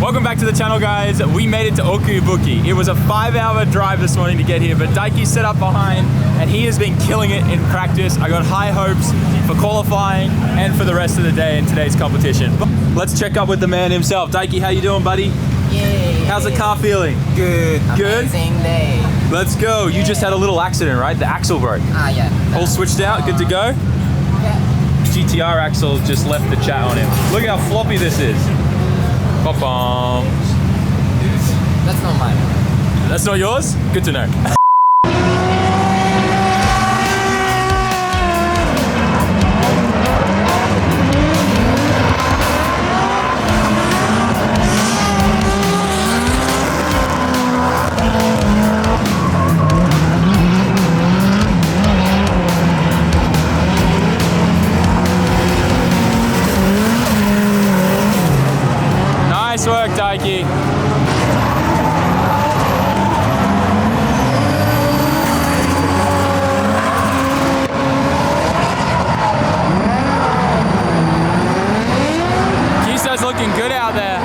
Welcome back to the channel, guys. We made it to Okukibu. It was a 5-hour drive this morning to get here, but Daiki set up behind and he has been killing it in practice. I got high hopes for qualifying and for the rest of the day in today's competition. But let's check up with the man himself. Daiki, how you doing, buddy? Yay. How's the car feeling? Good. Good? Amazing day. Let's go. You just had a little accident, right? The axle broke. Yeah. All switched out, good to go? Yeah. GTR axle just left the chat on him. Look how floppy this is. Ba-bum. That's not mine. That's not yours? Good to know. Nice work, Daiki. Kiso's looking good out there.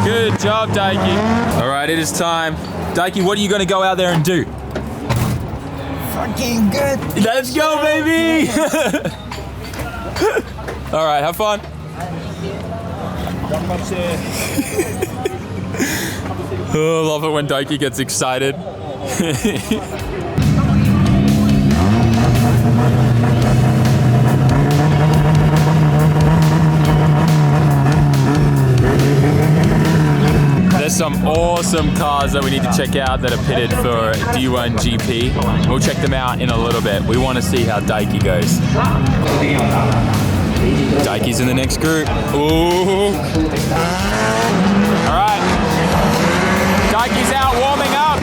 Good job, Daiki. All right, it is time. Daiki, what are you going to go out there and do? Fucking good. Let's go, baby! All right, have fun. Oh, I love it when Daiki gets excited. There's some awesome cars that we need to check out that are pitted for D1 GP. We'll check them out in a little bit. We want to see how Daiki goes. Daiki's in the next group. Ooh. All right. Daiki's out warming up.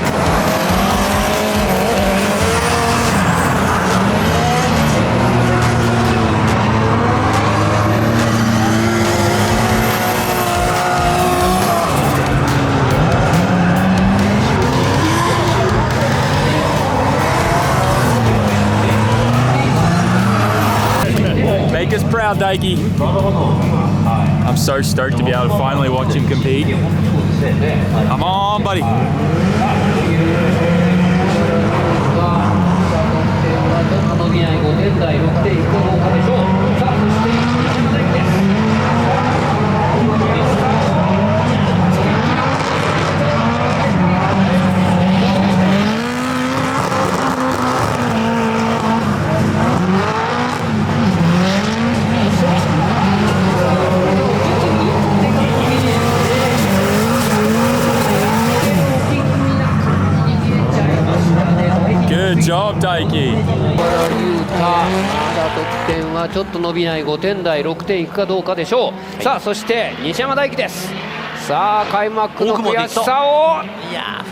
Make us proud, Daiki. I'm so stoked to be able to finally watch him compete. Come on, buddy. Good job, Daiki. 得点はちょっと伸びない5点台6点いくかどうかでしょう、さあそして西山大輝です。さあ開幕の悔しさを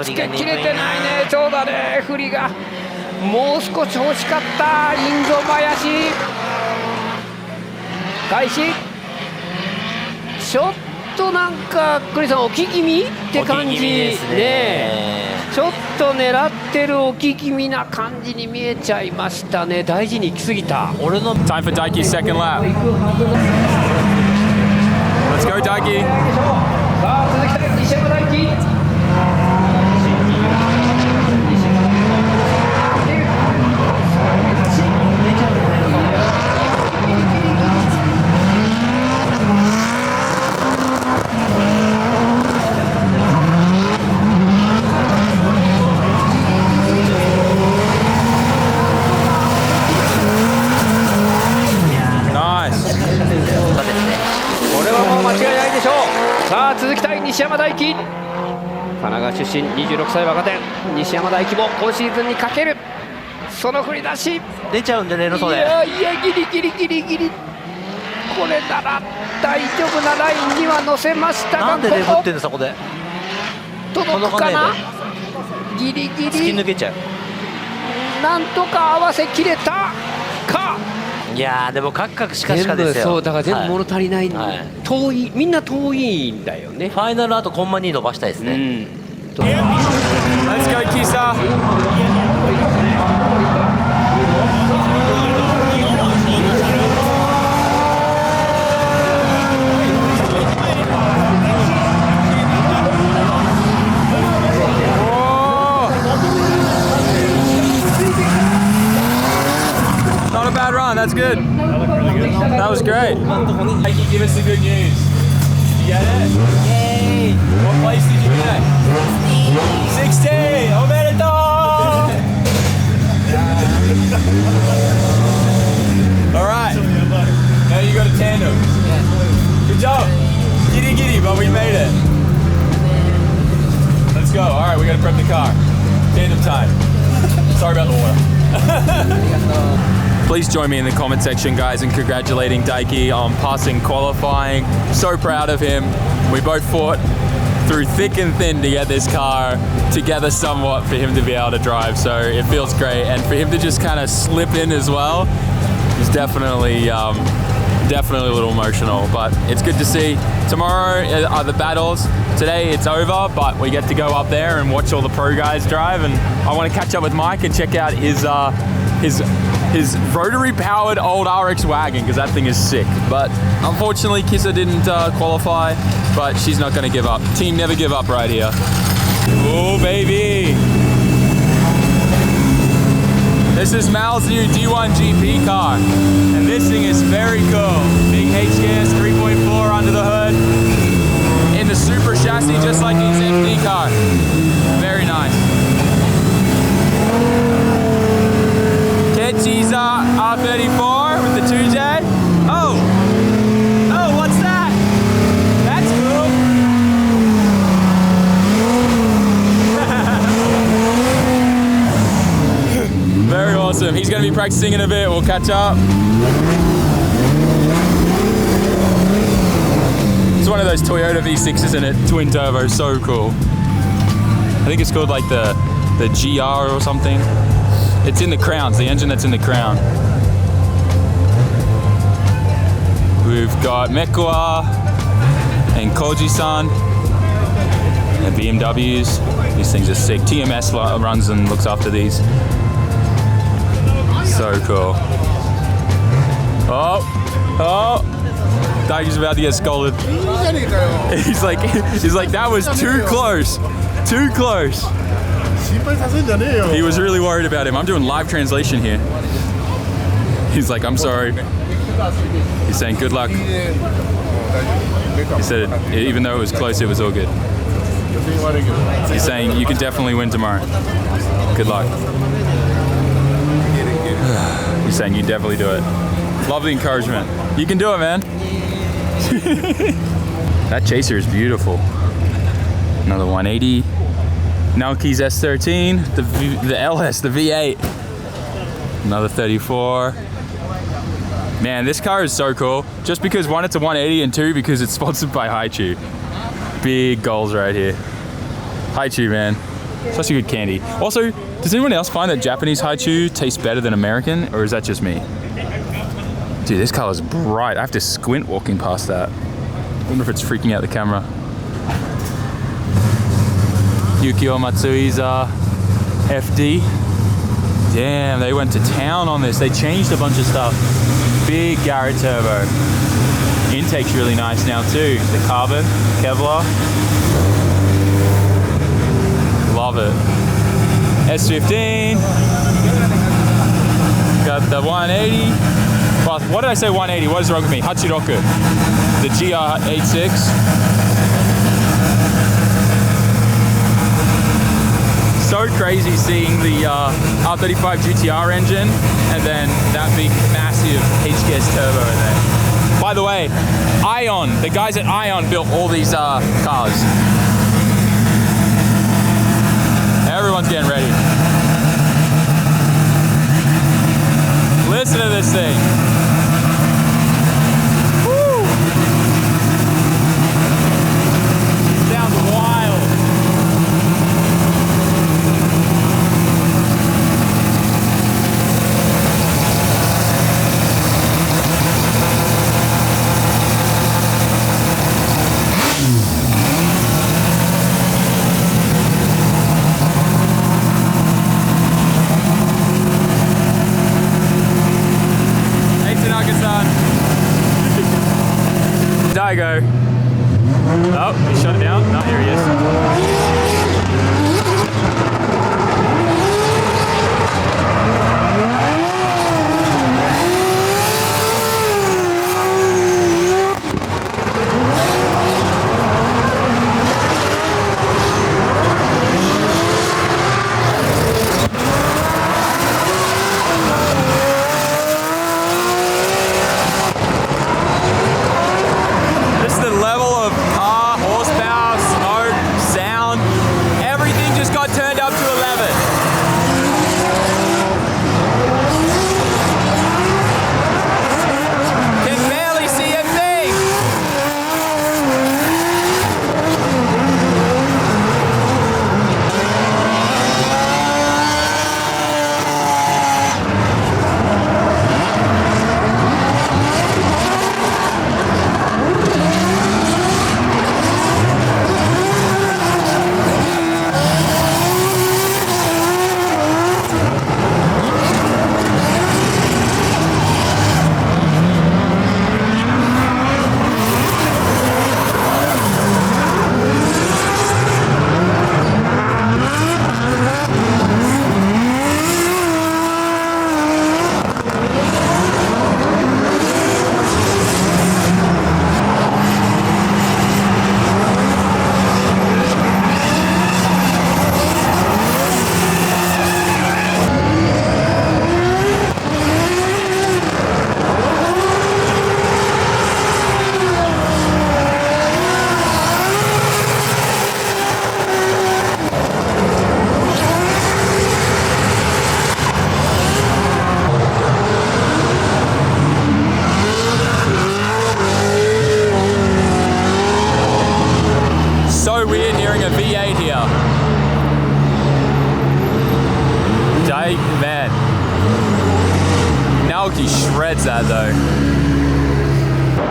つけきれてないね。そうだね、振りがもう少し欲しかった。インゾ林開始、ちょっとなんかクリさん置き気味って感じね。ちょっと狙ってる置き気味な感じに見えちゃいましたね。大事に行き過ぎた。俺の Time for Daiki's second lap. Let's go, Daiki. さあ続きたい西山大輝。これはもう間違いないでしょう。さあ続きたい西山大輝。神奈川出身26歳若手西山大輝も今シーズンにかける。その振り出し出ちゃうんじゃねえのそれ。いやギリギリギリギリ。これなら大丈夫なラインには乗せましたが、なんでレブってんのそこで。届くかな。ギ突き抜けちゃう。なんとか合わせきれたか。いやーでもカクカクしかしかですよ。そうだから全部物足りない、はい、遠い、みんな遠いんだよね。ファイナルあとコンマ2伸ばしたいですね。Let's go, Kisa. Not a bad run, that's good. That was great. Daiki, give us the good news. Did you get it? Yay! What place did you get? 16! おめでとう! Alright. Now you got a tandem. Good job. Giddy giddy, but we made it. Let's go. Alright, we gotta prep the car. Tandem time. Sorry about the water. Please join me in the comment section, guys, in congratulating Daiki on passing qualifying. So proud of him. We both fought through thick and thin to get this car together somewhat for him to be able to drive. So it feels great. And for him to just kind of slip in as well is definitely a little emotional, but it's good to see. Tomorrow are the battles. Today it's over, but we get to go up there and watch all the pro guys drive. And I want to catch up with Mike and check out his rotary powered old RX wagon, because that thing is sick. But unfortunately Kisa didn't qualify, but she's not going to give up. Team never give up right here. Oh baby, this is Mal's new D1 GP car, and this thing is very cool. Big HKS 3.4 under the hood in the super chassis, just like his FD car. Very nice. Kechiza R34 with the 2J. Oh, what's that? That's cool. Very awesome. He's going to be practicing in a bit. We'll catch up. It's one of those Toyota V6s, isn't it? Twin turbo, so cool. I think it's called like the GR or something. It's in the Crown, it's the engine that's in the Crown. We've got Mekua and Koji-san and BMWs. These things are sick. TMS runs and looks after these. So cool. Oh, Daiki's about to get scolded. He's like, that was too close. Too close. He was really worried about him. I'm doing live translation here. He's like, I'm sorry. He's saying good luck. He said even though it was close, it was all good. He's saying you can definitely win tomorrow. Good luck. He's saying you definitely do it. Love the encouragement. You can do it, man. That chaser is beautiful. Another 180. Naoki's S13, the LS, the V8. Another 34. Man, this car is so cool. Just because one, it's a 180, and two, because it's sponsored by Haichu. Big goals right here. Haichu, man. Such a good candy. Also, does anyone else find that Japanese Haichu tastes better than American, or is that just me? Dude, this car is bright. I have to squint walking past that. I wonder if it's freaking out the camera. Yukio Matsui's FD. Damn, they went to town on this. They changed a bunch of stuff. Big Garrett turbo. Intake's really nice now too. The carbon, Kevlar. Love it. S15. Got the 180. Well, what did I say 180? What is wrong with me? Hachiroku. The GR86. So crazy seeing the R35 GTR engine and then that big massive HKS turbo in there. By the way, Ion, the guys at Ion built all these cars. Everyone's getting ready. Listen to this thing. Woo! Sounds wild. I go. Oh, he shut it down. No, here he is. This is the level of car, horsepower, smoke, sound. Everything just got turned up to 11. Can barely see a thing. So weird hearing a V8 here. Man. Naoki shreds that though.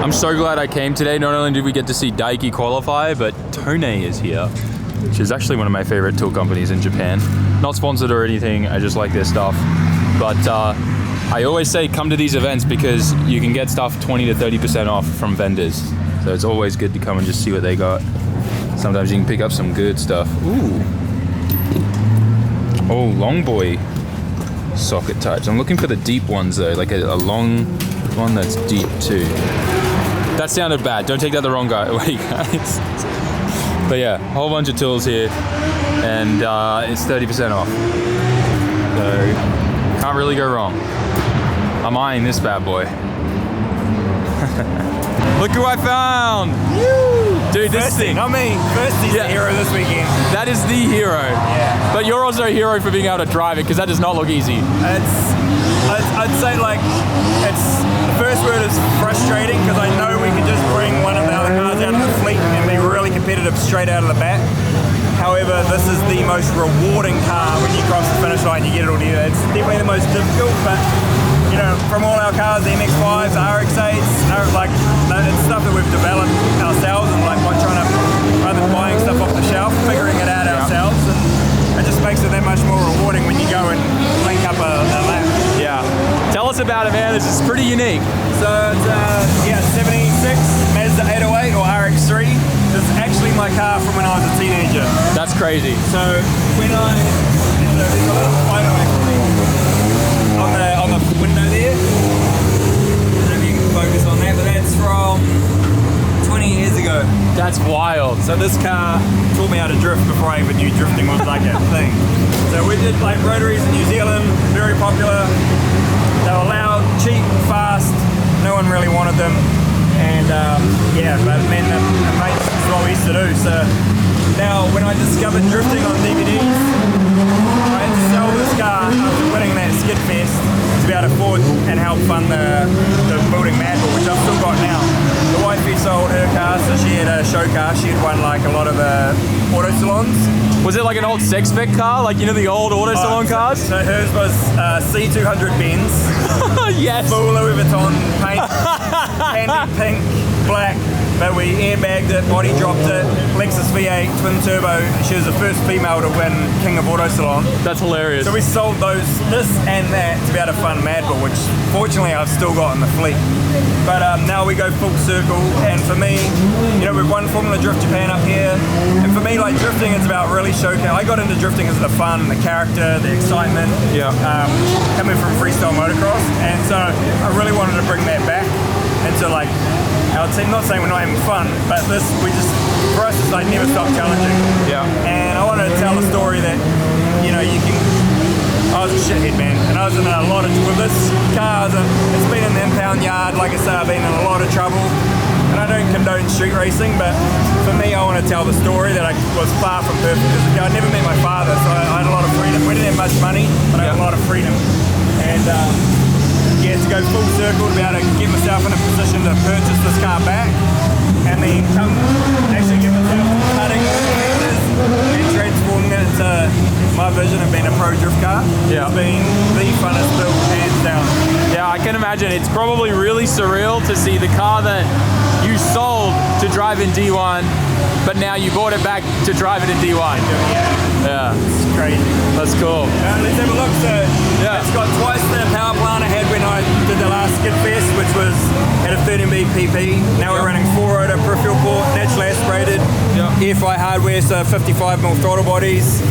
I'm so glad I came today. Not only did we get to see Daiki qualify, but Tone is here, which is actually one of my favorite tool companies in Japan. Not sponsored or anything, I just like their stuff. But I always say come to these events because you can get stuff 20 to 30% off from vendors. So it's always good to come and just see what they got. Sometimes you can pick up some good stuff. Ooh. Oh, long boy socket types. I'm looking for the deep ones though, like a long one that's deep too. That sounded bad. Don't take that the wrong way, guys. But yeah, a whole bunch of tools here, and it's 30% off. So can't really go wrong. I'm eyeing this bad boy. Look who I found! Dude, this thing. I mean, Firsty's the hero this weekend. That is the hero. Yeah. But you're also a hero for being able to drive it, because that does not look easy. I'd say like, the first word is frustrating, because I know we could just bring one of the other cars out of the fleet and be really competitive straight out of the bat. However, this is the most rewarding car when you cross the finish line, you get it all together. It's definitely the most difficult, but you know, from all our cars, the MX-5s, the RX-8s, like, it's stuff that we've developed ourselves, and like trying to, rather than buying stuff off the shelf, figuring it out ourselves, and it just makes it that much more rewarding when you go and link up a lap. Yeah. Tell us about it, man. This is pretty unique. So it's 76 Mazda 808 or RX-3. This is actually my car from when I was a teenager. That's crazy. So when there's a little photo actually on the window there. I don't know if you can focus on that, but that's from 20 years ago. That's wild. So this car taught me how to drift before I even knew drifting was like a thing. So we did like rotaries in New Zealand, very popular. They were loud, cheap, fast. No one really wanted them. And but men and mates, that's what we used to do. So now when I discovered drifting on DVDs, I had to sell this car after winning that Skid Fest to be able to afford and help fund the building Mad Bull, which I've still got now. The wife sold her car, so she had a show car. She had won like a lot of the auto salons. Was it like an old sex spec car? Like, you know, the old auto salon cars? So hers was C200 Benz. Yes. Full Louis Vuitton paint, candy pink, black. but we airbagged it, body dropped it, Lexus V8 twin turbo. She was the first female to win King of Auto Salon. That's hilarious. So we sold this and that to be able to fund Mad Bull, which fortunately I've still got in the fleet. But now we go full circle, and for me, you know, we've won Formula Drift Japan up here, and for me, like, drifting is about really showcasing. I got into drifting because of the fun, the character, the excitement, coming from freestyle motocross, and so I really wanted to bring that back into, like, our team. Not saying we're not having fun, but for us, it's like never stop challenging. Yeah. And I wanted to tell a story that, you know, I was a shithead, man, and I was in a lot of, with this car, it's been in the impound yard. Like I said, I've been in a lot of trouble, and I don't condone street racing, but for me, I want to tell the story that I was far from perfect. Because I never met my father, so I had a lot of freedom. We didn't have much money, but I had a lot of freedom. And to go full circle, to be able to get myself in a position to purchase this car back, and then actually get myself cutting and transforming it into my vision of being a pro drift car. Yeah. It's been the funnest build, hands down. Yeah, I can imagine. It's probably really surreal to see the car that you sold to drive in D1, but now you bought it back to drive it in D1. Yeah. It's crazy. That's cool. Let's have a look. So it's got twice the power plant I had when I did the last Skid Fest, which was at a 13B PP. Now we're running 4-rotor peripheral port, naturally aspirated, airfly hardware, so 55mm throttle bodies,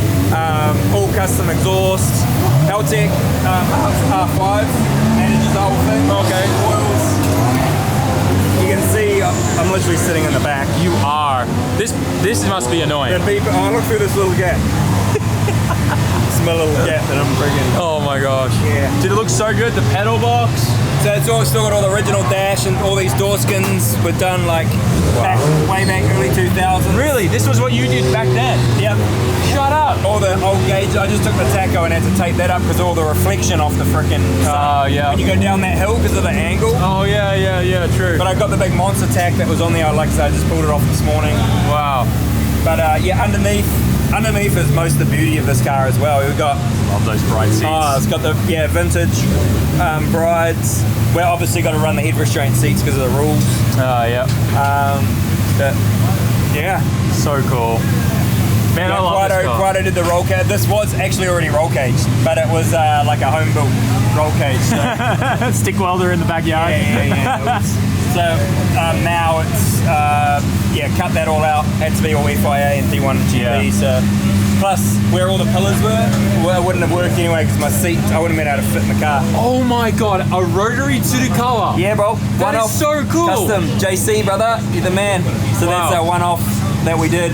all custom exhaust, L-Tech R5, manages the whole thing. Okay. Oils. You can see I'm literally sitting in the back. You are. This must be annoying. Look through this little gap. It's my little gap that I'm friggin'. Oh my gosh. Yeah. Did it look so good? The pedal box? So it's all still got all the original dash, and all these door skins were done like way back early 2000s. Really? This was what you did back then? Yep. Shut up. All the old gauge, I just took the taco and had to tape that up because all the reflection off the frickin' sun. Yeah. When you go down that hill because of the angle. Oh yeah, true. But I got the big monster tack that was on there, like I said, I just pulled it off this morning. Wow. But underneath is most of the beauty of this car as well. We've got Love those bright seats. Oh, it's got the vintage brides. We're obviously got to run the head restraint seats because of the rules. Yeah. But yeah, So cool. Man, I love this car. Quado did the roll cage. This was actually already roll caged, but it was like a home built roll cage. So. Stick welder in the backyard. Yeah. So now it's cut that all out. Had to be all FIA and D1 GP. Yeah. So plus where all the pillars were, well, it wouldn't have worked anyway because my seat, I wouldn't have been able to fit in the car. Oh my god, a rotary Tsurukawa. Yeah, bro. That is so cool. Custom. JC, brother, you're the man. So that's a one-off that we did.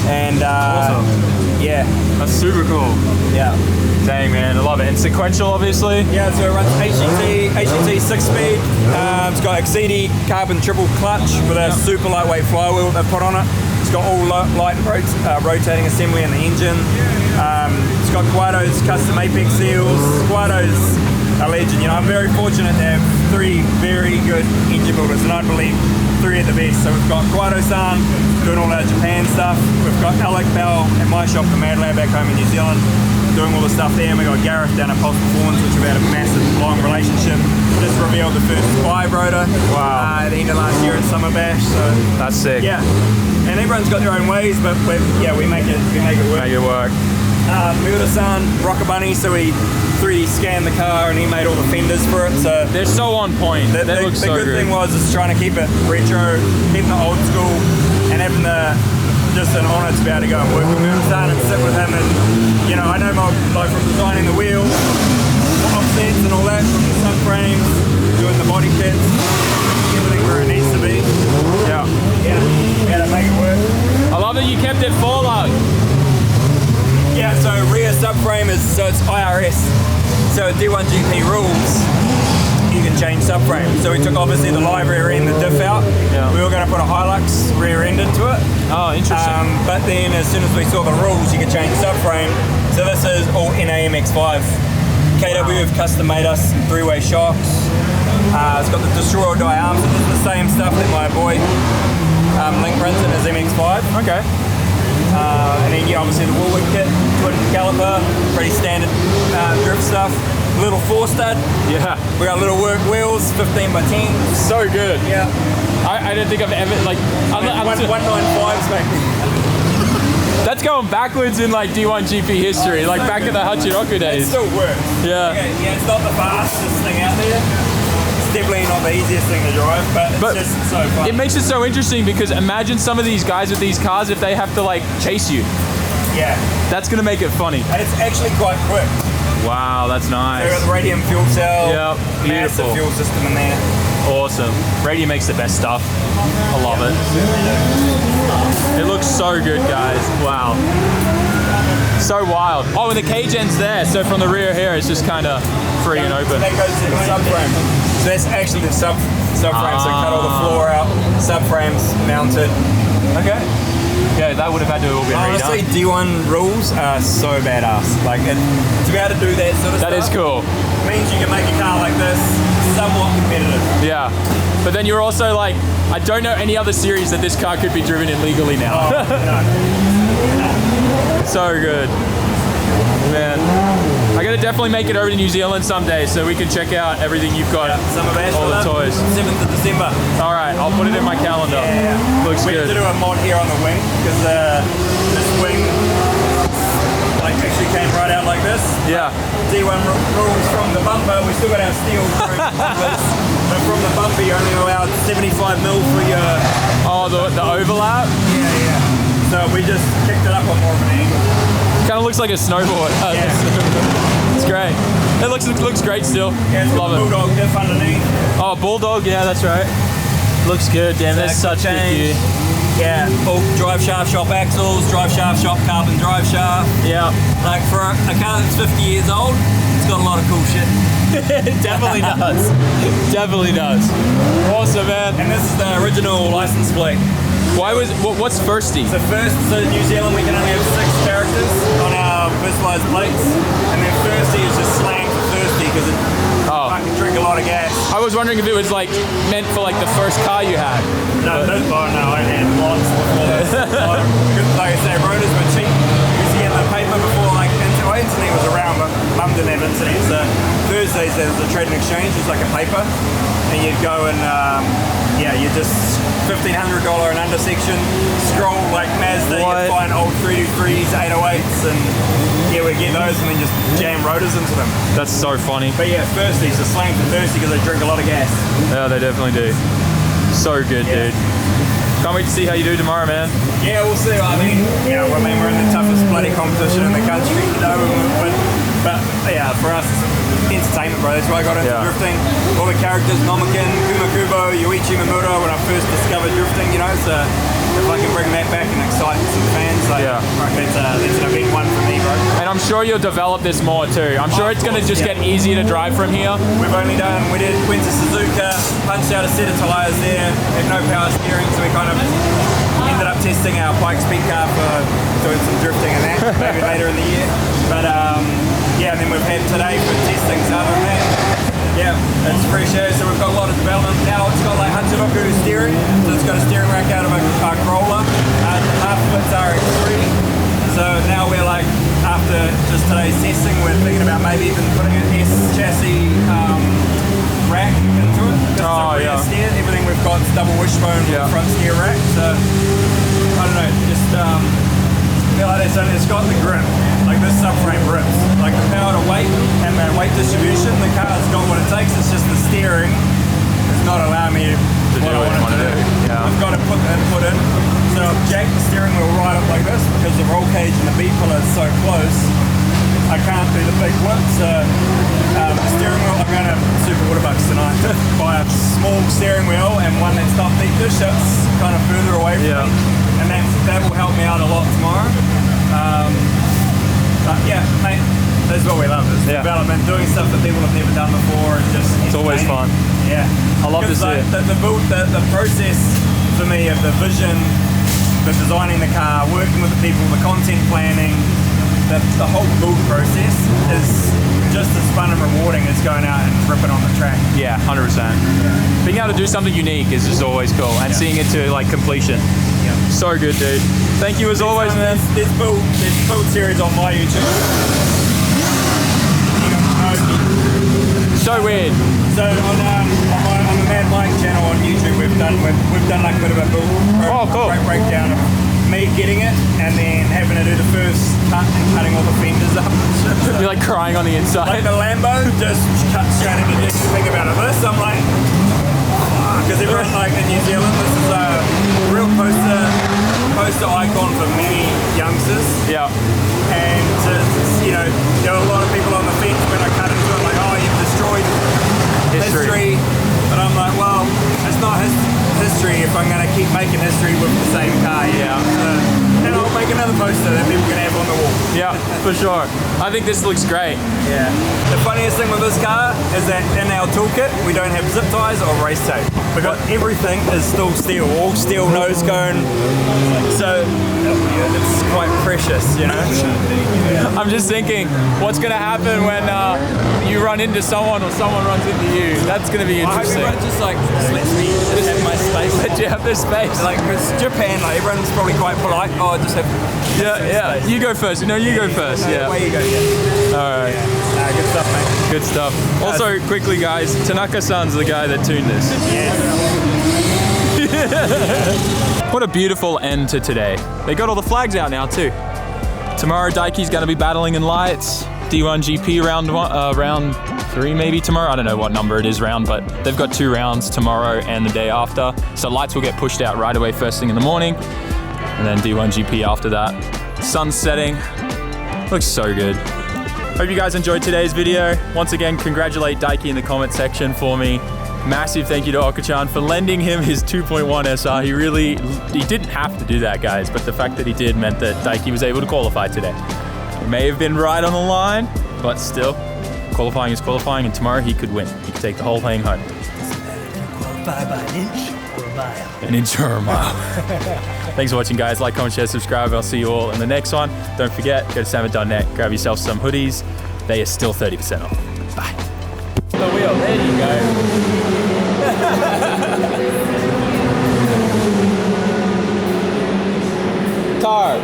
And awesome. Yeah. That's super cool. Yeah. Dang, man, I love it. And sequential, obviously. Yeah, so it runs HET 6-speed. It's got Exceedi carbon triple clutch with a super lightweight flywheel they put on it. It's got all light rotating assembly in the engine. It's got Quado's custom Apex seals. Quado's a legend. You know, I'm very fortunate to have 3 very good engine builders, and I believe 3 of the best. So we've got Quado-san doing all our Japan stuff. We've got Alec Bell at my shop, the Mad Lab, back home in New Zealand, doing all the stuff there. And we got Gareth down at Pulse Performance, which we've had a massive, long relationship. Just revealed the first 5 rotor. Wow. At the end of last year at Summer Bash. So That's sick. yeah, and everyone's got their own ways, but we make it work. Make it work. Miura-san, Rocker Bunny, so we 3D scanned the car and he made all the fenders for it. So They're so on point. the good thing was trying to keep it retro, keeping it old school, and having just an honour to be able to go and work with Miura-san and sit with him. And you know, I know like from designing the wheels, offsets and all that, from the subframes, doing the body kits, everything where it needs to be. Yeah. We had to make it work. I love that you kept it four-lug. Yeah, so rear subframe it's IRS. So D1 GP rules, you can change subframe. So we took obviously the live rear end, the diff out. Yeah. We were going to put a Hilux rear end into it. Oh, interesting. But then as soon as we saw the rules, you could change subframe. So this is all NAMX5. KW have custom made us 3-way shocks. It's got the Destroyer die arms, so it's the same stuff that my boy Link prints in his MX5. Okay. And then obviously the Woolwood kit, twin caliper, pretty standard drift stuff. Little 4-stud. Yeah. We got little work wheels, 15 by 10. So good. Yeah. I don't think I've ever like. 195s back then. That's going backwards in like D1 GP history, like back in the Hachinoku It days. still works. Yeah. Yeah, it's not the fastest thing out there. It's definitely not the easiest thing to drive, but it's just so fun. It makes it so interesting because imagine some of these guys with these cars if they have to like chase you. Yeah. That's gonna make it funny. And it's actually quite quick. Wow, that's nice. We've got the radium fuel cell. Yep, Massive beautiful. fuel system in there. Awesome. Radium makes the best stuff. I love it. It looks so good, guys. Wow. So wild. Oh, and the cage end's there, so from the rear here, it's just kind of free and open. That goes to the subframe. So that's actually the subframe. So cut all the floor out. Subframe's mounted. Okay. Yeah, that would have had to all been Honestly, redone. D1 rules are so badass. Like, and to be able to do that sort of That stuff is cool. means you can make a car like this somewhat competitive. Yeah. But then you're also like, I don't know any other series that this car could be driven in legally now. Oh, no. So good. Man. I gotta definitely make it over to New Zealand someday so we can check out everything you've got. Summer Bash all the for them, toys. 7th of December. Alright, I'll put it in my calendar. Yeah. Looks We have good. to do a mod here on the wing because this wing like actually came right out like this. Yeah. D1 rules from the bumper. We still got our steel bumpers, but from the bumper you're only allowed 75 mil for your Oh, the overlap? yeah. So we just kicked it up on more of an angle. Kind of looks like a snowboard. It's great. It looks great still. Yeah, it's got Love the it. bulldog diff underneath. Oh, Bulldog, yeah, that's right. Looks good, damn, that's such good gear. Yeah, all drive shaft shop axles, drive shaft shop carbon drive shaft. Yeah. Like for a car that's 50 years old, it's got a lot of cool shit. It definitely does. Definitely does. Awesome, man. And this is the original license plate. What's firsty? So in New Zealand we can only have 6 characters on our personalised plates, and then thirsty is just slang for thirsty because it fucking drink a lot of gas. I was wondering if it was like meant for like the first car you had. No, I had lots before this. Because like I say, rotors were cheap. You see in the paper before, like internet was around, but Mum didn't have internet. So Thursdays there was a trade and exchange, it was like a paper, and you'd go and you just $1,500 and under section, scroll like Mazda, you'd find old 323s, 808s, and we get those and then just jam rotors into them. That's so funny. But yeah, thirsty, it's a slang for thirsty because they drink a lot of gas. Yeah, they definitely do. So good, dude. Can't wait to see how you do tomorrow, man. Yeah, we'll see. I mean, we're in the toughest bloody competition in the country, but yeah, for us, it's entertainment, bro. That's why I got into drifting. All the characters, Nomakin, Kumakubo, Yoichi Mamura, when I first discovered drifting, so if I can bring that back and excite some fans, that's an big one for me, bro. And I'm sure you'll develop this more too. I'm sure it's going to just get easier to drive from here. We went to Suzuka, punched out a set of tyres there, had no power steering, so we kind of ended up testing our Pike Speed car for doing some drifting and that, maybe later in the year. But and then we've had today for testing, so other than that, it's fresh air, so we've got a lot of development. Now it's got like Hachinoku steering, so it's got a steering rack out of a Corolla, half of it's RX3, so now we're like, after just today's testing, we're thinking about maybe even putting an S chassis rack into it. It's a rear steer, everything we've got is double wishbone front steer rack, so I don't know, just it's got the grip, like this subframe rips, like the power to weight and the weight distribution, the car's got what it takes, it's just the steering is not allowing me to do what I want to do. I've got to put the input in, so I've jacked the steering wheel right up like this because the roll cage and the B pillar is so close, I can't do the big whip, so the steering wheel, I'm going to Super Waterbucks tonight to buy a small steering wheel and one that's not deep dish, that's kind of further away from me, and that will help me out a lot tomorrow. But mate, that's what we love, is development, doing stuff that people have never done before, and just it's always fun. Yeah, I love to see it. The process for me of the vision, the designing the car, working with the people, the content planning, the whole build process is just as fun and rewarding as going out and ripping on the track. Yeah, 100%. Being able to do something unique is just always cool, and seeing it to like completion. So good, dude. Thank you as always, man. There's build series on my YouTube. So weird. So on the Mad Mike channel on YouTube, we've we've done like a bit of a build cool. breakdown of me getting it and then having to do the first cut and cutting all the fenders up. You're like crying on the inside. Like the Lambo just cut straight into this. Think about it. This, I'm like, because everyone like in New Zealand, this is a real poster icon for many youngsters. Yeah. And you know, there were a lot of people on the fence when I cut into it, like, oh, you've destroyed history. But I'm like, well, it's not history if I'm going to keep making history with the same car. Yeah. And I'll make another poster that people can have on the wall. Yeah, for sure. I think this looks great. Yeah. The funniest thing with this car is that in our toolkit, we don't have zip ties or race tape. Because everything is still steel, all steel nose cone. So it's quite precious, you know? I'm just thinking, what's going to happen when you run into someone or someone runs into you? That's going to be interesting. I hope everyone just like lets me just have my space. Let you have this space. Like, it's Japan, like everyone's probably quite polite. Oh, just have. Yeah. You go first. No, you go first. Yeah. Way you go. Yeah. All right. Yeah. Good stuff, mate. Good stuff. Also, quickly, guys, Tanaka-san's the guy that tuned this. What a beautiful end to today. They got all the flags out now too. Tomorrow, Daiki's going to be battling in lights. D1 GP round 3 maybe tomorrow. I don't know what number it is round, but they've got 2 rounds tomorrow and the day after. So lights will get pushed out right away first thing in the morning. And then D1 GP after that. Sun's setting. Looks so good. Hope you guys enjoyed today's video. Once again, congratulate Daiki in the comment section for me. Massive thank you to Oka-chan for lending him his 2.1 SR. He didn't have to do that, guys, but the fact that he did meant that Daiki was able to qualify today. He may have been right on the line, but still, qualifying is qualifying, and tomorrow he could win. He could take the whole thing home. Qualify by an inch or a mile. An inch or a mile. Thanks for watching, guys. Like, comment, share, subscribe. I'll see you all in the next one. Don't forget, go to SAMMIT.net, grab yourself some hoodies. They are still 30% off. Bye. The wheel, there you go. Car.